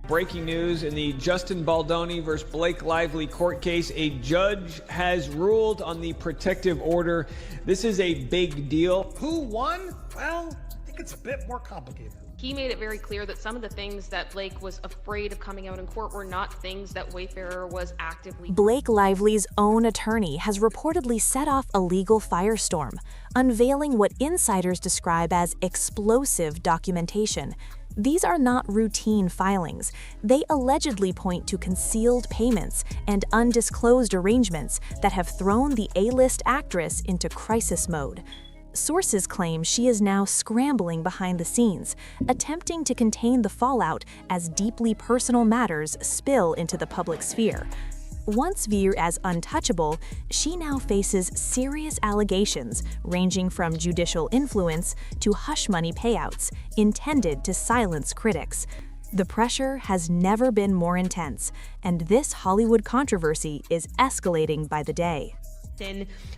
Breaking news in the Justin Baldoni versus Blake Lively court case. A judge has ruled on the protective order. This is a big deal. Who won? Well, I think it's a bit more complicated. He made it very clear that some of the things that Blake was afraid of coming out in court were not things that Wayfarer was actively. Blake Lively's own attorney has reportedly set off a legal firestorm, unveiling what insiders describe as explosive documentation. These are not routine filings. They allegedly point to concealed payments and undisclosed arrangements that have thrown the A-list actress into crisis mode. Sources claim she is now scrambling behind the scenes, attempting to contain the fallout as deeply personal matters spill into the public sphere. Once viewed as untouchable, she now faces serious allegations ranging from judicial influence to hush money payouts intended to silence critics. The pressure has never been more intense, and this Hollywood controversy is escalating by the day.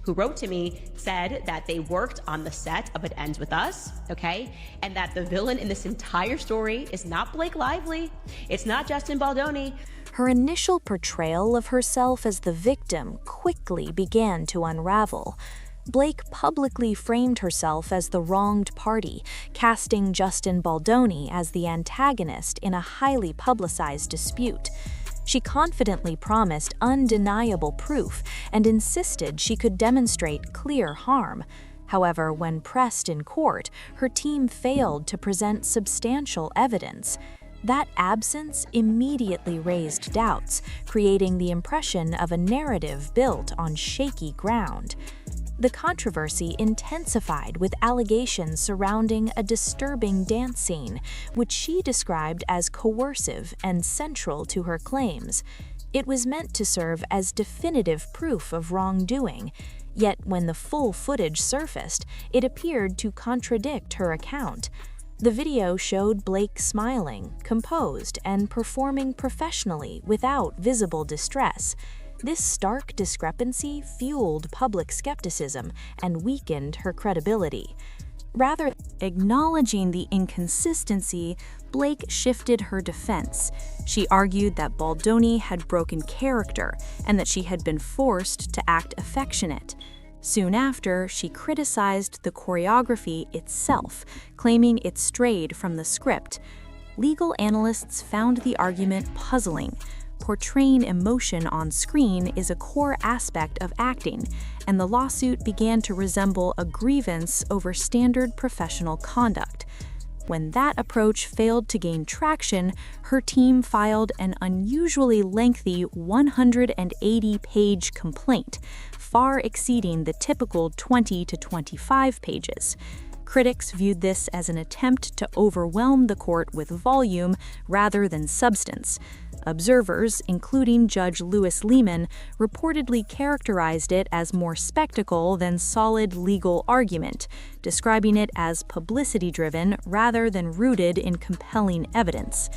Who wrote to me said that they worked on the set of It Ends With Us, okay? And that the villain in this entire story is not Blake Lively, it's not Justin Baldoni. Her initial portrayal of herself as the victim quickly began to unravel. Blake publicly framed herself as the wronged party, casting Justin Baldoni as the antagonist in a highly publicized dispute. She confidently promised undeniable proof and insisted she could demonstrate clear harm. However, when pressed in court, her team failed to present substantial evidence. That absence immediately raised doubts, creating the impression of a narrative built on shaky ground. The controversy intensified with allegations surrounding a disturbing dance scene, which she described as coercive and central to her claims. It was meant to serve as definitive proof of wrongdoing, yet when the full footage surfaced, it appeared to contradict her account. The video showed Blake smiling, composed, and performing professionally without visible distress. This stark discrepancy fueled public skepticism and weakened her credibility. Rather than acknowledging the inconsistency, Blake shifted her defense. She argued that Baldoni had broken character and that she had been forced to act affectionate. Soon after, she criticized the choreography itself, claiming it strayed from the script. Legal analysts found the argument puzzling. Portraying emotion on screen is a core aspect of acting, and the lawsuit began to resemble a grievance over standard professional conduct. When that approach failed to gain traction, her team filed an unusually lengthy 180-page complaint, far exceeding the typical 20 to 25 pages. Critics viewed this as an attempt to overwhelm the court with volume rather than substance. Observers, including Judge Louis Lehman, reportedly characterized it as more spectacle than solid legal argument, describing it as publicity-driven rather than rooted in compelling evidence.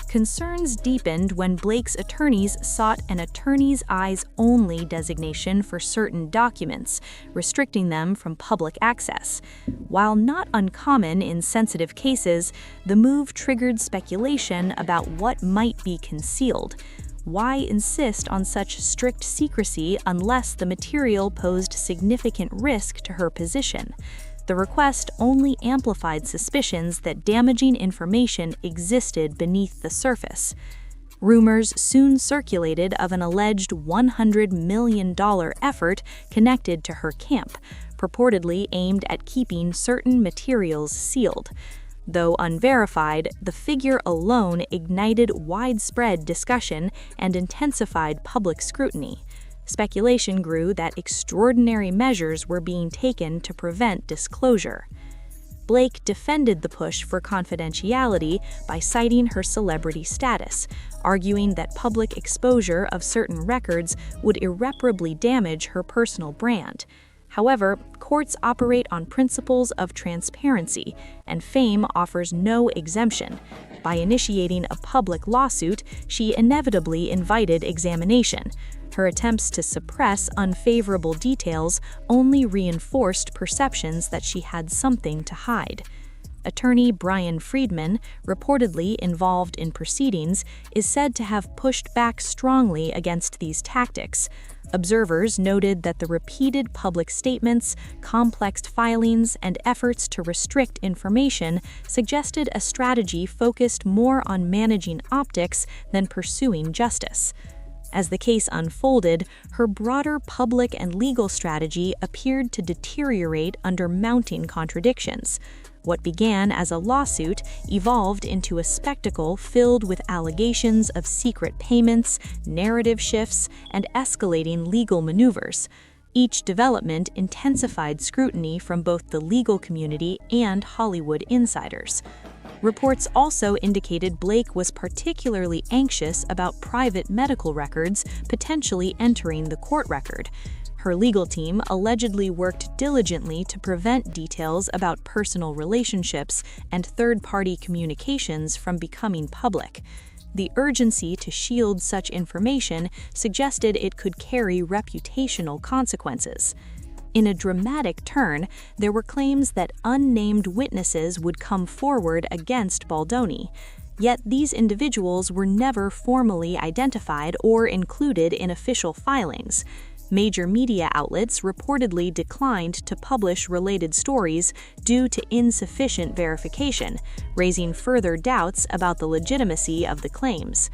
Concerns deepened when Blake's attorneys sought an attorney's eyes-only designation for certain documents, restricting them from public access. While not uncommon in sensitive cases, the move triggered speculation about what might be concealed. Why insist on such strict secrecy unless the material posed significant risk to her position? The request only amplified suspicions that damaging information existed beneath the surface. Rumors soon circulated of an alleged $100 million effort connected to her camp, purportedly aimed at keeping certain materials sealed. Though unverified, the figure alone ignited widespread discussion and intensified public scrutiny. Speculation grew that extraordinary measures were being taken to prevent disclosure. Blake defended the push for confidentiality by citing her celebrity status, arguing that public exposure of certain records would irreparably damage her personal brand. However, courts operate on principles of transparency, and fame offers no exemption. By initiating a public lawsuit, she inevitably invited examination. Her attempts to suppress unfavorable details only reinforced perceptions that she had something to hide. Attorney Brian Friedman, reportedly involved in proceedings, is said to have pushed back strongly against these tactics. Observers noted that the repeated public statements, complex filings, and efforts to restrict information suggested a strategy focused more on managing optics than pursuing justice. As the case unfolded, her broader public and legal strategy appeared to deteriorate under mounting contradictions. What began as a lawsuit evolved into a spectacle filled with allegations of secret payments, narrative shifts, and escalating legal maneuvers. Each development intensified scrutiny from both the legal community and Hollywood insiders. Reports also indicated Blake was particularly anxious about private medical records potentially entering the court record. Her legal team allegedly worked diligently to prevent details about personal relationships and third-party communications from becoming public. The urgency to shield such information suggested it could carry reputational consequences. In a dramatic turn, there were claims that unnamed witnesses would come forward against Baldoni. Yet these individuals were never formally identified or included in official filings. Major media outlets reportedly declined to publish related stories due to insufficient verification, raising further doubts about the legitimacy of the claims.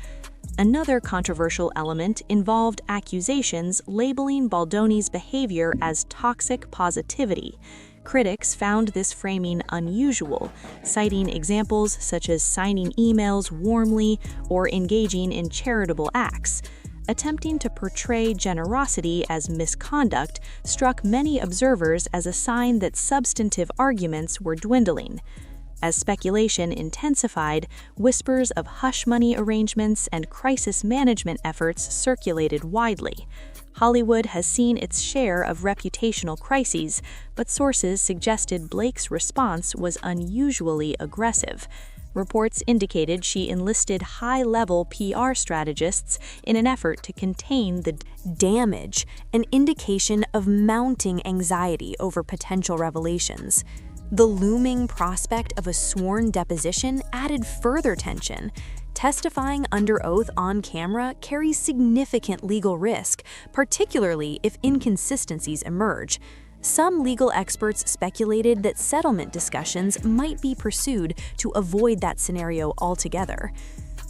Another controversial element involved accusations labeling Baldoni's behavior as toxic positivity. Critics found this framing unusual, citing examples such as signing emails warmly or engaging in charitable acts. Attempting to portray generosity as misconduct struck many observers as a sign that substantive arguments were dwindling. As speculation intensified, whispers of hush money arrangements and crisis management efforts circulated widely. Hollywood has seen its share of reputational crises, but sources suggested Blake's response was unusually aggressive. Reports indicated she enlisted high-level PR strategists in an effort to contain the damage, an indication of mounting anxiety over potential revelations. The looming prospect of a sworn deposition added further tension. Testifying under oath on camera carries significant legal risk, particularly if inconsistencies emerge. Some legal experts speculated that settlement discussions might be pursued to avoid that scenario altogether.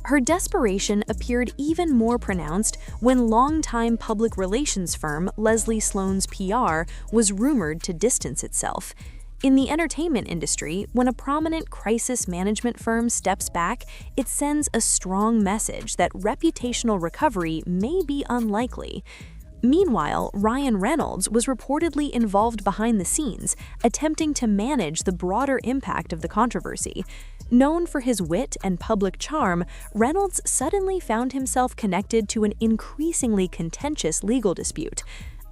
Her desperation appeared even more pronounced when longtime public relations firm Leslie Sloan's PR was rumored to distance itself. In the entertainment industry, when a prominent crisis management firm steps back, it sends a strong message that reputational recovery may be unlikely. Meanwhile, Ryan Reynolds was reportedly involved behind the scenes, attempting to manage the broader impact of the controversy. Known for his wit and public charm, Reynolds suddenly found himself connected to an increasingly contentious legal dispute.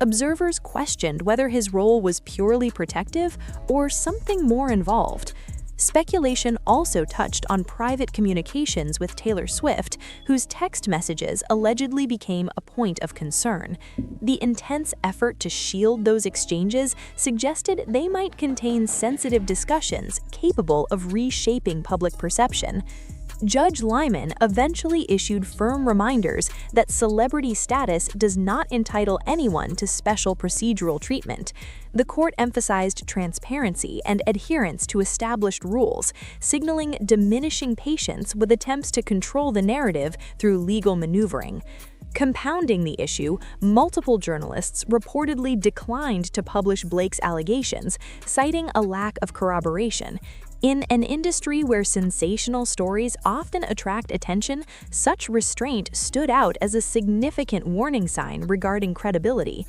Observers questioned whether his role was purely protective or something more involved. Speculation also touched on private communications with Taylor Swift, whose text messages allegedly became a point of concern. The intense effort to shield those exchanges suggested they might contain sensitive discussions capable of reshaping public perception. Judge Lyman eventually issued firm reminders that celebrity status does not entitle anyone to special procedural treatment. The court emphasized transparency and adherence to established rules, signaling diminishing patience with attempts to control the narrative through legal maneuvering. Compounding the issue, multiple journalists reportedly declined to publish Blake's allegations, citing a lack of corroboration. In an industry where sensational stories often attract attention, such restraint stood out as a significant warning sign regarding credibility.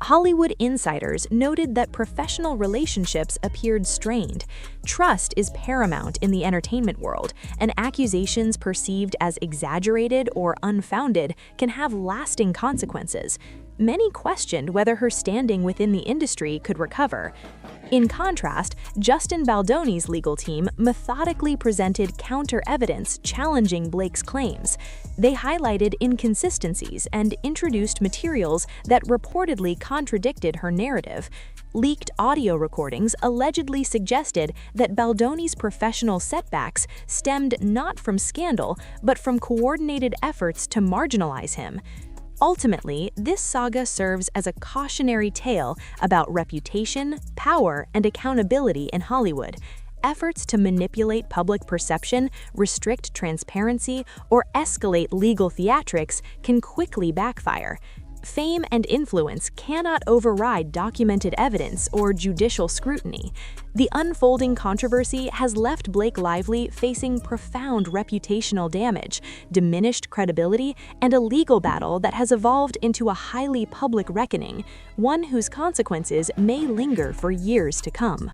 Hollywood insiders noted that professional relationships appeared strained. Trust is paramount in the entertainment world, and accusations perceived as exaggerated or unfounded can have lasting consequences. many questioned whether her standing within the industry could recover. In contrast, Justin Baldoni's legal team methodically presented counter-evidence challenging Blake's claims. They highlighted inconsistencies and introduced materials that reportedly contradicted her narrative. Leaked audio recordings allegedly suggested that Baldoni's professional setbacks stemmed not from scandal, but from coordinated efforts to marginalize him. Ultimately, this saga serves as a cautionary tale about reputation, power, and accountability in Hollywood. Efforts to manipulate public perception, restrict transparency, or escalate legal theatrics can quickly backfire. Fame and influence cannot override documented evidence or judicial scrutiny. The unfolding controversy has left Blake Lively facing profound reputational damage, diminished credibility, and a legal battle that has evolved into a highly public reckoning, one whose consequences may linger for years to come.